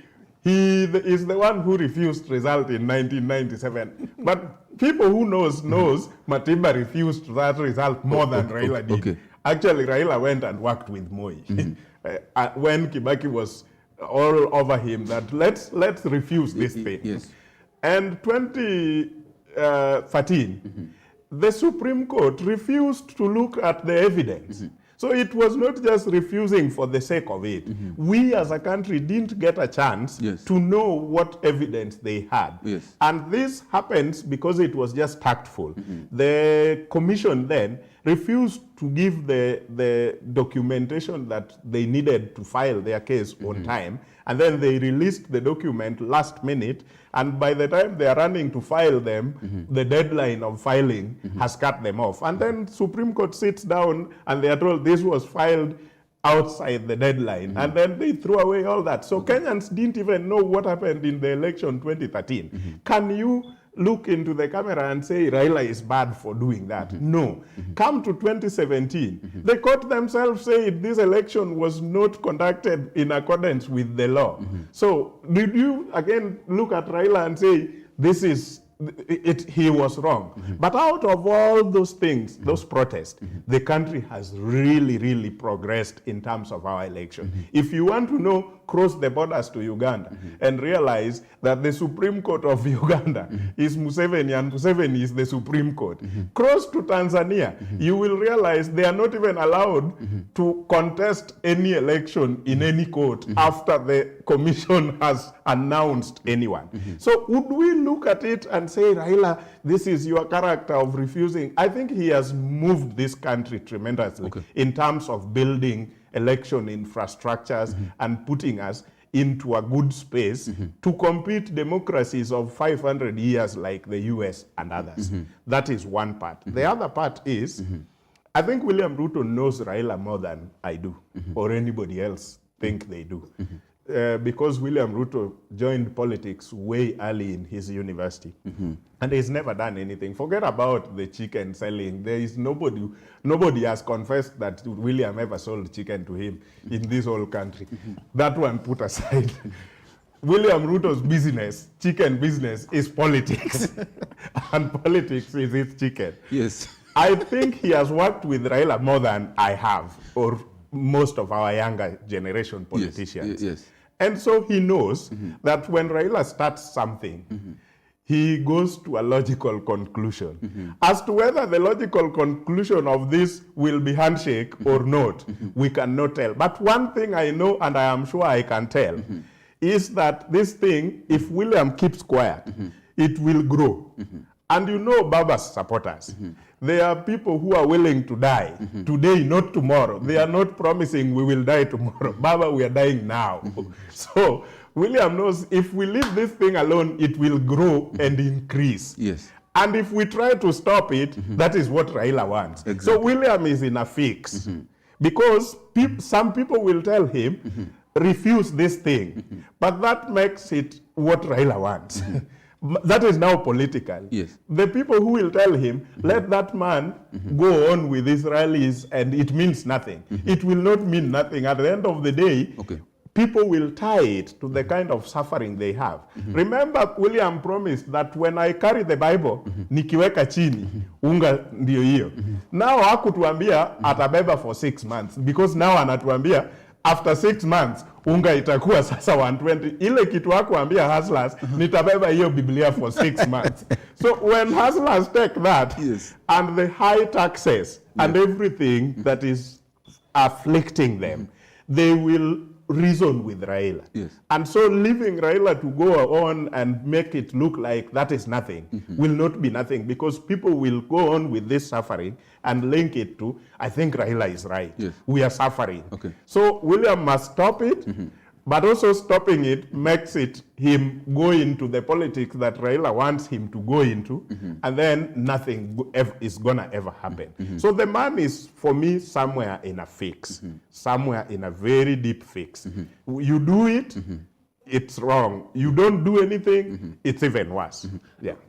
he is the one who refused result in 1997. But people who knows Matiba refused that result more than Raila did. Actually, Raila went and worked with Moi. When Kibaki was all over him that let's refuse this thing. Yes. And 2013, the Supreme Court refused to look at the evidence. So it was not just refusing for the sake of it. We as a country didn't get a chance to know what evidence they had. And this happens because it was just tactful. The commission then refused to give the documentation that they needed to file their case on time. And then they released the document last minute. And by the time they are running to file them, the deadline of filing has cut them off. And then Supreme Court sits down and they are told this was filed outside the deadline. And then they threw away all that. So Kenyans didn't even know what happened in the election 2013. Can you look into the camera and say Raila is bad for doing that? No. Come to 2017, the court themselves said this election was not conducted in accordance with the law. So did you again look at Raila and say this is he was wrong? But out of all those things, those protests, the country has really progressed in terms of our election. If you want to know, cross the borders to Uganda and realize that the Supreme Court of Uganda is Museveni and Museveni is the Supreme Court. Cross to Tanzania, you will realize they are not even allowed to contest any election in any court after the commission has announced anyone. So would we look at it and say, Raila, this is your character of refusing? I think he has moved this country tremendously in terms of building election infrastructures and putting us into a good space to compete democracies of 500 years like the US and others. That is one part. The other part is, I think William Ruto knows Raila more than I do, or anybody else think they do. Because William Ruto joined politics way early in his university. And he's never done anything. Forget about the chicken selling. There is nobody has confessed that William ever sold chicken to him in this whole country. That one put aside. William Ruto's business, chicken business, is politics. And politics is his chicken. Yes. I think he has worked with Raila more than I have, or most of our younger generation politicians. Yes. And so he knows that when Raila starts something, he goes to a logical conclusion. As to whether the logical conclusion of this will be handshake or not, we cannot tell. But one thing I know, and I am sure I can tell, is that this thing, if William keeps quiet, it will grow. And you know Baba's supporters. There are people who are willing to die today, not tomorrow. They are not promising we will die tomorrow. Baba, we are dying now. So William knows if we leave this thing alone, it will grow and increase. Yes. And if we try to stop it, that is what Raila wants. Exactly. So William is in a fix. Because some people will tell him, refuse this thing. But that makes it what Raila wants. that is now political. Yes. The people who will tell him, let that man go on with Israelis and it means nothing. It will not mean nothing. At the end of the day, people will tie it to the kind of suffering they have. Remember, William promised that when I carry the Bible, nikiweka chini, unga ndio hiyo. Now hakutuambia atabeba for 6 months, because now anatuambia after 6 months, unga itakuwa sasa 120. Ile kitu hakuambia hustlers, nitabeba hiyo Biblia for 6 months. So when hustlers take that, and the high taxes, and everything that is afflicting them, they will reason with Raila. And so leaving Raila to go on and make it look like that is nothing will not be nothing, because people will go on with this suffering and link it to, I think Raila is right. We are suffering. So William must stop it, but also stopping it makes it him go into the politics that Raila wants him to go into, and then nothing is gonna ever happen. So the man is, for me, somewhere in a fix, somewhere in a very deep fix. You do it, it's wrong. You don't do anything, it's even worse.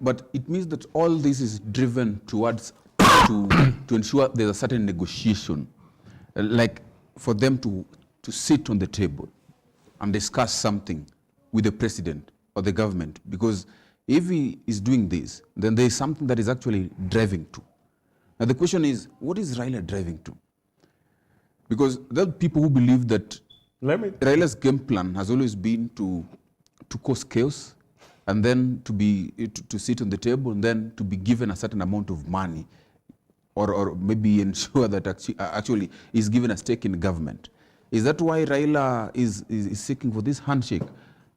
But it means that all this is driven towards to ensure there's a certain negotiation, like for them to sit on the table and discuss something with the president or the government, because if he is doing this, then there is something that is actually driving to. Now the question is, what is Raila driving to? Because there are people who believe that Raila's game plan has always been to cause chaos, and then to sit on the table, and then to be given a certain amount of money, or maybe ensure that actually is given a stake in government. Is that why Raila is seeking for this handshake?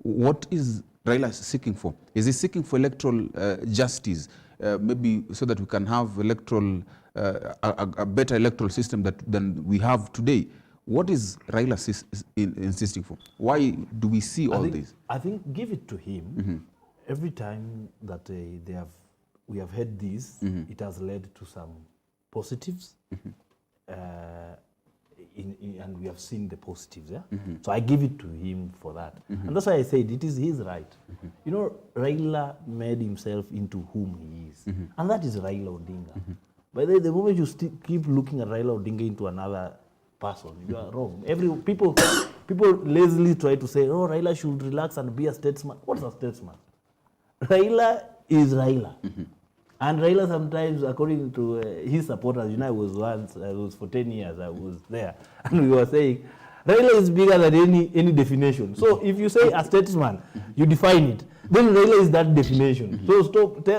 What is Raila seeking for? Is he seeking for electoral justice, maybe so that we can have a better electoral system than we have today? What is Raila insisting for? Why do we see all this? I think give it to him. Every time that we have heard this, it has led to some positives. And we have seen the positives, So I give it to him for that. And that's why I said it is his right. You know, Raila made himself into whom he is. And that is Raila Odinga. By the moment you keep looking at Raila Odinga into another person, you are wrong. People lazily try to say, oh, Raila should relax and be a statesman. What's a statesman? Raila is Raila. And Raila sometimes, according to his supporters, you know, I was for 10 years, I was there, and we were saying, Raila is bigger than any definition. So if you say a statesman, you define it, then Raila is that definition. So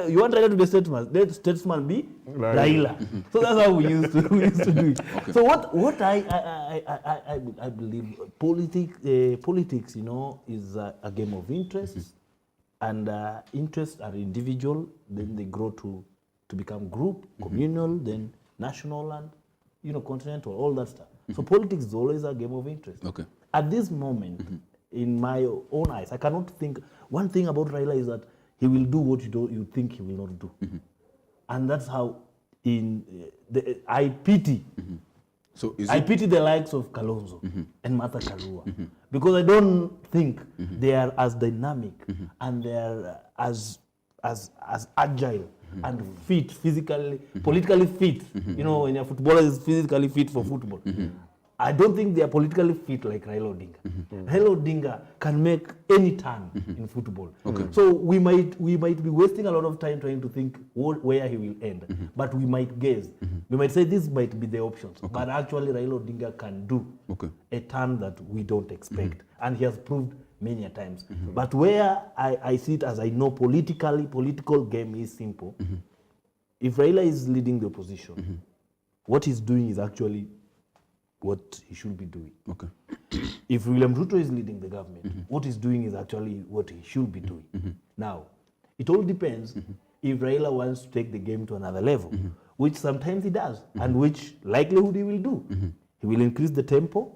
you want Raila to be a statesman, let statesman be Raila. So that's how we used to do it. So what I believe, politics, you know, is a game of interests. And interests are individual, then they grow to become group, communal, then national, and continental, all that stuff. So politics is always a game of interest. At this moment, in my own eyes, I cannot think. One thing about Raila is that he will do what you think he will not do, and that's how I pity. So I pity the likes of Kalonzo and Martha Karua because I don't think they are as dynamic and they are as agile and fit, physically, politically fit. You know, when a footballer is physically fit for football. I don't think they are politically fit like Raila Odinga. Raila Odinga can make any turn in football. So we might be wasting a lot of time trying to think where he will end, but we might guess. We might say this might be the options, but actually Raila Odinga can do a turn that we don't expect, and he has proved many a times. But where I see it, as I know political game is simple. If Raila is leading the opposition, what he's doing is actually what he should be doing. If William Ruto is leading the government, what he's doing is actually what he should be doing. Now, it all depends if Raila wants to take the game to another level, which sometimes he does, and which likelihood he will do. He will increase the tempo.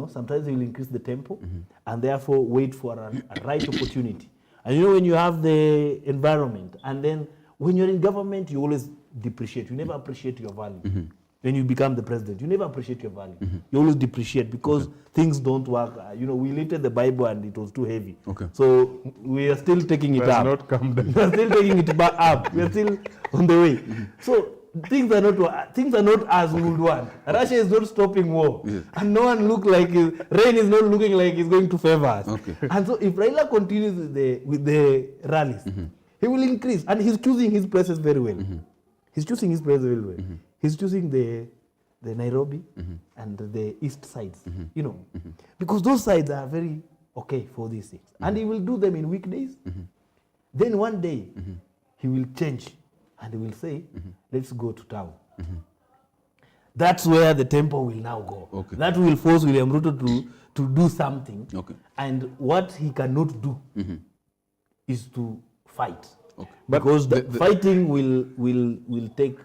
Sometimes he will increase the tempo, and therefore wait for a right opportunity. And when you have the environment, and then when you're in government, you always depreciate. You never appreciate your value. when you become the president, you never appreciate your value. You always depreciate because things don't work. We lifted the Bible and it was too heavy. Okay. So we are still taking it up. Not come down. We are still taking it back up. We are still on the way. So things are not as we would want. Russia is not stopping war, and no one look like rain is not looking like it's going to favor us. Okay. And so if Raila continues with the rallies, he will increase, and he's choosing his places very well. He's choosing his places very well. He's choosing the Nairobi and the east sides, because those sides are very okay for these things, and he will do them in weekdays. Then one day he will change. And he will say, let's go to town. That's where the tempo will now go. Okay. That will force William Ruto to do something. Okay. And what he cannot do is to fight. Okay. Because the fighting will take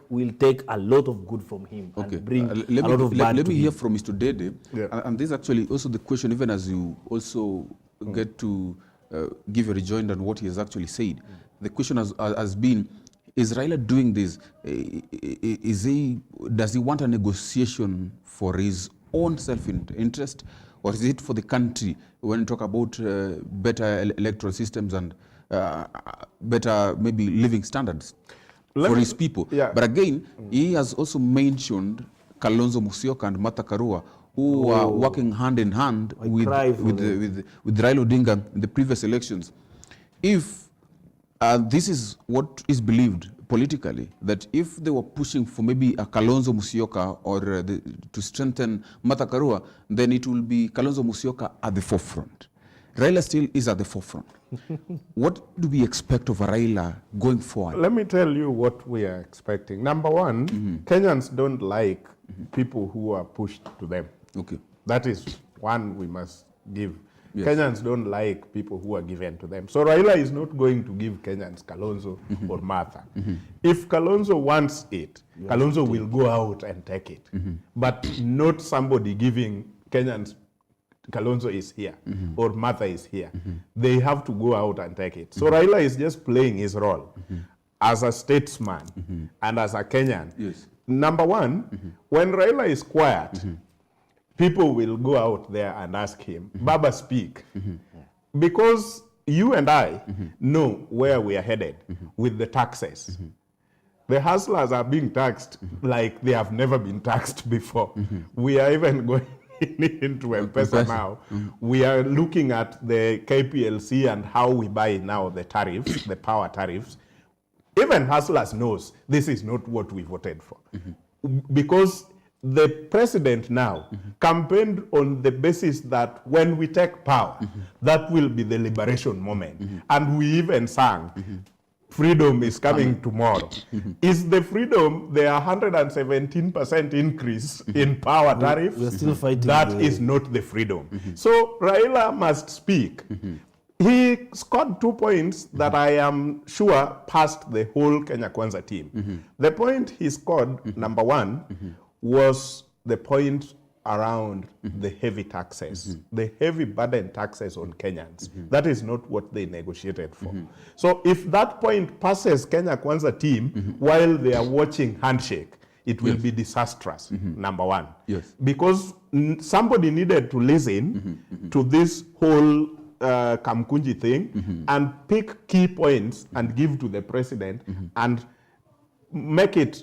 a lot of good from him and bring a lot of bad let to me him. hear from Mr. Dede. And this is actually also the question, even as you also get to give a rejoinder on what he has actually said. The question has been, is Raila doing this? Does he want a negotiation for his own self-interest, or is it for the country when you talk about better electoral systems and better maybe living standards for his people? Yeah. But again, he has also mentioned Kalonzo Musyoka and Martha Karua, who are working hand in hand with Raila Odinga in the previous elections. If this is what is believed politically, that if they were pushing for maybe a Kalonzo Musyoka or to strengthen Martha Karua, then it will be Kalonzo Musyoka at the forefront. Raila still is at the forefront. What do we expect of Raila going forward? Let me tell you what we are expecting. Number one, Kenyans don't like people who are pushed to them. Okay. That is one we must give. Yes. Kenyans don't like people who are given to them. So Raila is not going to give Kenyans Kalonzo or Martha. If Kalonzo wants it, Kalonzo will go out and take it. But not somebody giving Kenyans, Kalonzo is here or Martha is here. They have to go out and take it. So Raila is just playing his role as a statesman and as a Kenyan. Yes. Number one, when Raila is quiet, people will go out there and ask him, Baba, speak. Because you and I know where we are headed with the taxes. The hustlers are being taxed like they have never been taxed before. We are even going into M-Pesa now. We are looking at the KPLC and how we buy now the tariffs, the power tariffs. Even hustlers knows this is not what we voted for. Because the president now campaigned on the basis that when we take power, that will be the liberation moment. And we even sang, freedom is coming tomorrow. Is the freedom the 117% increase in power tariffs? We're still fighting. That is not the freedom. So Raila must speak. He scored 2 points that I am sure passed the whole Kenya Kwanza team. The point he scored, number one, was the point around the heavy taxes, the heavy burden taxes on Kenyans. That is not what they negotiated for. So if that point passes Kenya Kwanza team while they are watching Handshake, it will be disastrous, number one. Yes. Because somebody needed to listen to this whole Kamkunji thing and pick key points and give to the president and make it,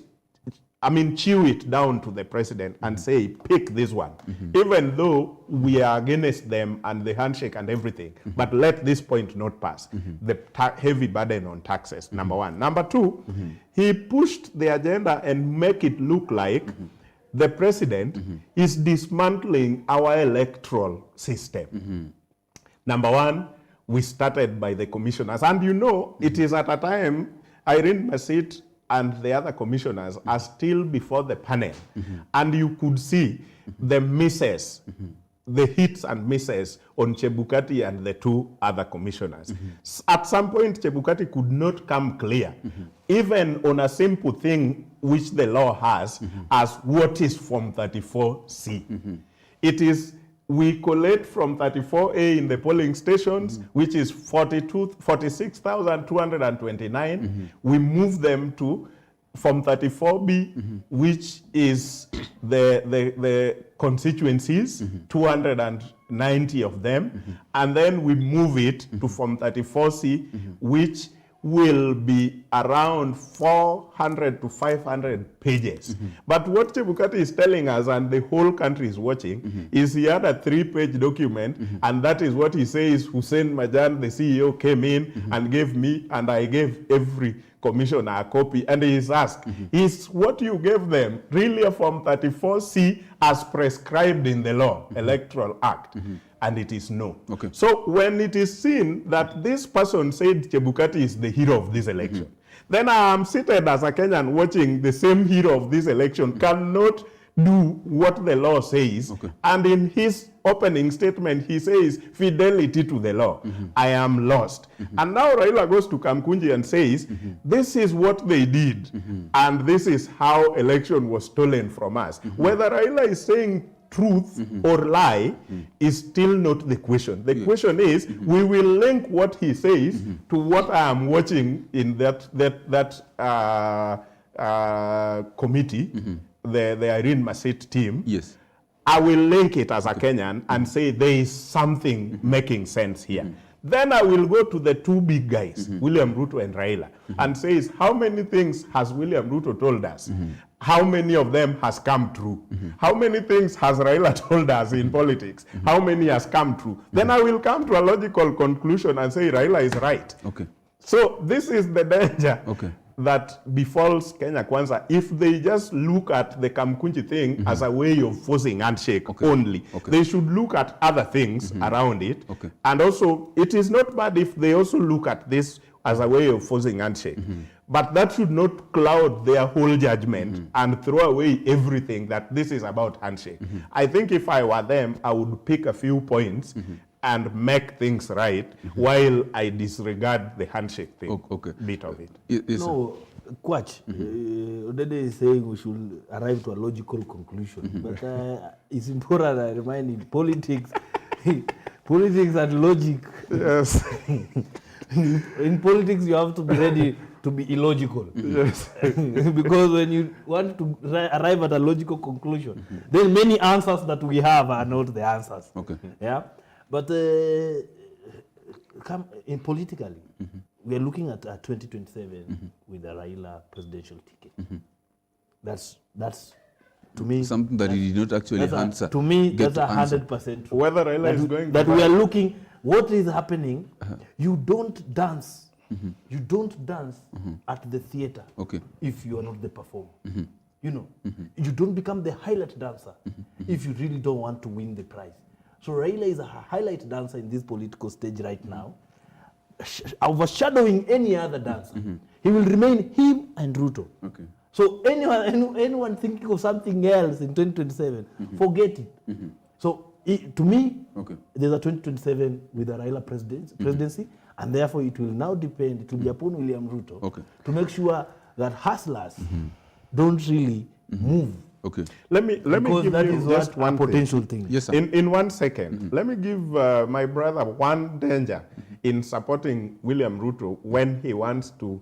chew it down to the president and say, pick this one. Even though we are against them and the handshake and everything, but let this point not pass. The heavy burden on taxes, number one. Number two, he pushed the agenda and make it look like the president is dismantling our electoral system. Number one, we started by the commissioners. And it is at a time, Irene Masit and the other commissioners are still before the panel. And you could see the misses, the hits and misses on Chebukati and the two other commissioners. At some point, Chebukati could not come clear, even on a simple thing which the law has, as what is Form 34C. It is, we collect from 34A in the polling stations, which is 46,229. We move them to Form 34B, which is the constituencies, 290 of them, and then we move it to Form 34C, which will be around 400 to 500 pages. But what Chebukati is telling us, and the whole country is watching, is he had a 3-page document, and that is what he says Hussein Majan, the CEO, came in and gave me, and I gave every commissioner a copy, and he is asked, is what you gave them really a Form 34C as prescribed in the law, Electoral Act? And it is no. Okay. So when it is seen that this person said Chebukati is the hero of this election, then I am seated as a Kenyan watching the same hero of this election cannot do what the law says. Okay. And in his opening statement, he says fidelity to the law. I am lost. And now Raila goes to Kamkunji and says, this is what they did. And this is how election was stolen from us. Whether Raila is saying truth or lie is still not the question. The question is, we will link what he says to what I am watching in that committee, the Irene Masit team. Yes. I will link it as a Kenyan and say there is something making sense here. Then I will go to the two big guys, William Ruto and Raila, and says, how many things has William Ruto told us? How many of them has come true? How many things has Raila told us in politics? How many has come true? Then I will come to a logical conclusion and say Raila is right. Okay. So this is the danger Okay. that befalls Kenya Kwanza if they just look at the Kamkunji thing as a way of forcing handshake only. Okay. They should look at other things around it. Okay. And also, it is not bad if they also look at this as a way of forcing handshake. But that should not cloud their whole judgment and throw away everything that this is about handshake. I think if I were them, I would pick a few points and make things right while I disregard the handshake thing, bit of it. No, Kwach, Odede is saying we should arrive to a logical conclusion. But it's important I remind you, politics, politics and logic. Yes. In politics, you have to be ready to be illogical. Yes. Because when you want to arrive at a logical conclusion, then many answers that we have are not the answers. Okay. Yeah. But in politically, we are looking at 2027 with a Raila presidential ticket. That's to me something that he did not actually answer. To me, that's 100% true. Whether Raila is going that we are looking. What is happening? You don't dance. You don't dance at the theater if you are not the performer. You know, you don't become the highlight dancer if you really don't want to win the prize. So Raila is a highlight dancer in this political stage right now, overshadowing any other dancer. He will remain him and Ruto. Okay. So anyone thinking of something else in 2027, forget it. So to me, there's a 2027 with the Raila presidency, and therefore it will now depend, it will be upon William Ruto to make sure that hustlers don't really move. Okay. Let me give you just one potential thing. Yes, sir. In 1 second, let me give my brother one danger in supporting William Ruto when he wants to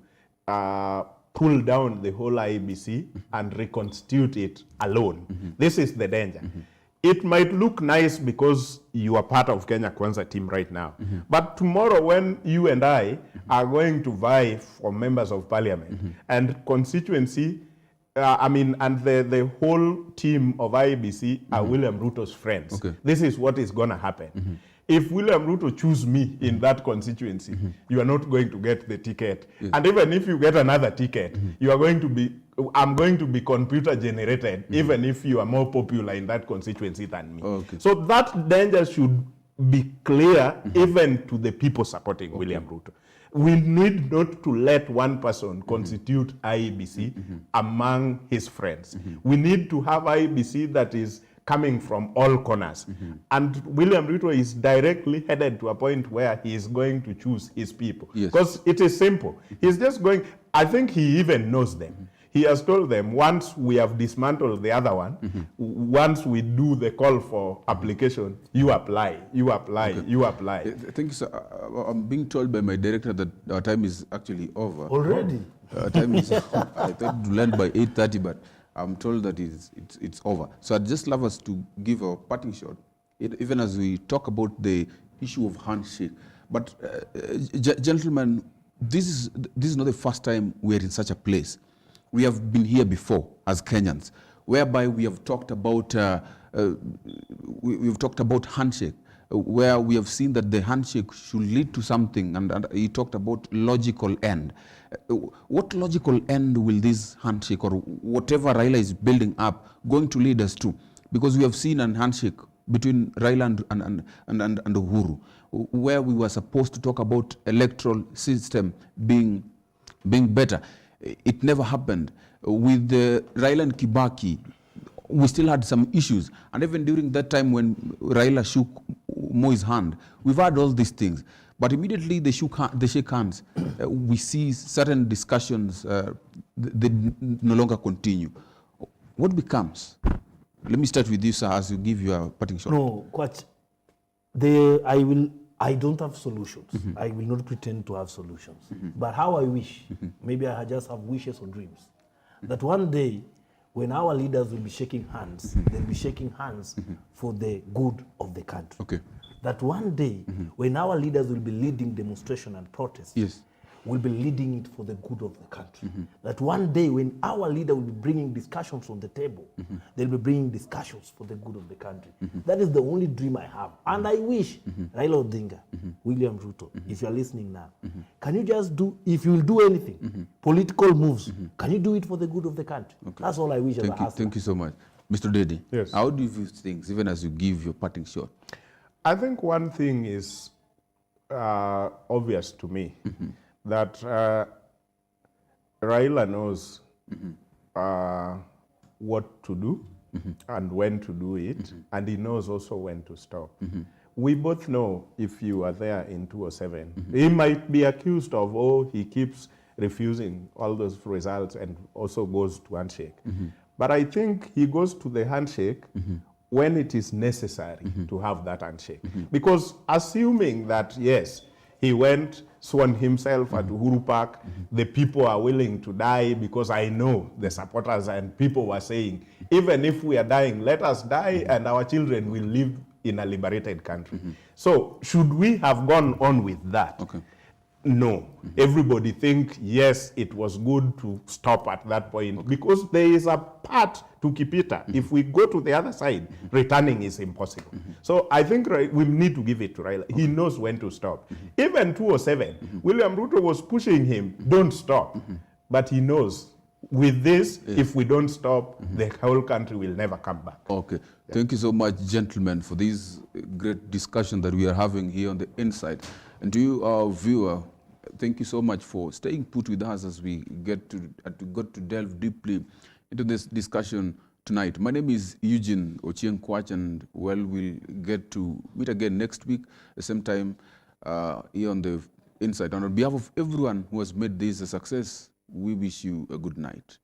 pull down the whole IEBC and reconstitute it alone. This is the danger. It might look nice because you are part of Kenya Kwanza team right now. But tomorrow when you and I are going to vie for members of parliament and constituency, and the whole team of IEBC are William Ruto's friends. This is what is going to happen. If William Ruto choose me in that constituency, you are not going to get the ticket. And even if you get another ticket, you are going to be, I'm going to be computer generated, even if you are more popular in that constituency than me. So that danger should be clear even to the people supporting William Ruto. We need not to let one person constitute IEBC among his friends. We need to have IEBC that is coming from all corners. And William Ruto is directly headed to a point where he is going to choose his people. Because it is simple. He's just going, I think he even knows them. He has told them, once we have dismantled the other one, once we do the call for application, you apply, you apply, you apply. Thank you, sir. I'm being told by my director that our time is actually over. Already? Time is, I thought to land by 8:30, but I'm told that it's over. So I'd just love us to give a parting shot, even as we talk about the issue of handshake. But gentlemen, this is not the first time we're in such a place. We have been here before as Kenyans, whereby we have talked about we've talked about handshake, where we have seen that the handshake should lead to something, and he talked about logical end. What logical end will this handshake or whatever Raila is building up going to lead us to? Because we have seen a handshake between Raila and Uhuru, where we were supposed to talk about electoral system being better. It never happened. With Raila and Kibaki, we still had some issues. And even during that time when Raila shook Moi's hand, we've had all these things. But immediately they shake hands. We see certain discussions, they no longer continue. What becomes? Let me start with you, sir, as you give your parting shot. No, quite. I don't have solutions. I will not pretend to have solutions. But how I wish, maybe I just have wishes or dreams, that one day when our leaders will be shaking hands, they'll be shaking hands for the good of the country. Okay. That one day when our leaders will be leading demonstration and protest, yes, we'll be leading it for the good of the country. That one day when our leader will be bringing discussions on the table, they'll be bringing discussions for the good of the country. That is the only dream I have. And I wish Raila Odinga, William Ruto, if you're listening now, can you just do, if you will do anything, political moves, can you do it for the good of the country? Okay. That's all I wish as a hustler. Thank you so much. Mr. Dedi, yes. How do you view things, even as you give your parting shot? I think one thing is obvious to me, that Raila knows what to do and when to do it, and he knows also when to stop. We both know if you are there in 2007, he might be accused of, oh, he keeps refusing all those results and also goes to handshake. But I think he goes to the handshake when it is necessary to have that handshake. Because assuming that, yes, he went, sworn himself at Uhuru Park, the people are willing to die, because I know the supporters and people were saying, even if we are dying, let us die and our children will live in a liberated country. So should we have gone on with that? Okay. No. Everybody think, yes, it was good to stop at that point, because there is a part to Kipita. If we go to the other side, returning is impossible. So I think we need to give it to Raila. He knows when to stop. Even 2007, William Ruto was pushing him, don't stop. But he knows, with this, if we don't stop, the whole country will never come back. Okay. Thank you so much, gentlemen, for this great discussion that we are having here on The Inside. And to you, our viewer, thank you so much for staying put with us as we got to delve deeply into this discussion tonight. My name is Eugene Ochieng Kwach, and well, we'll get to meet again next week, the same time here on The Inside. And on behalf of everyone who has made this a success, we wish you a good night.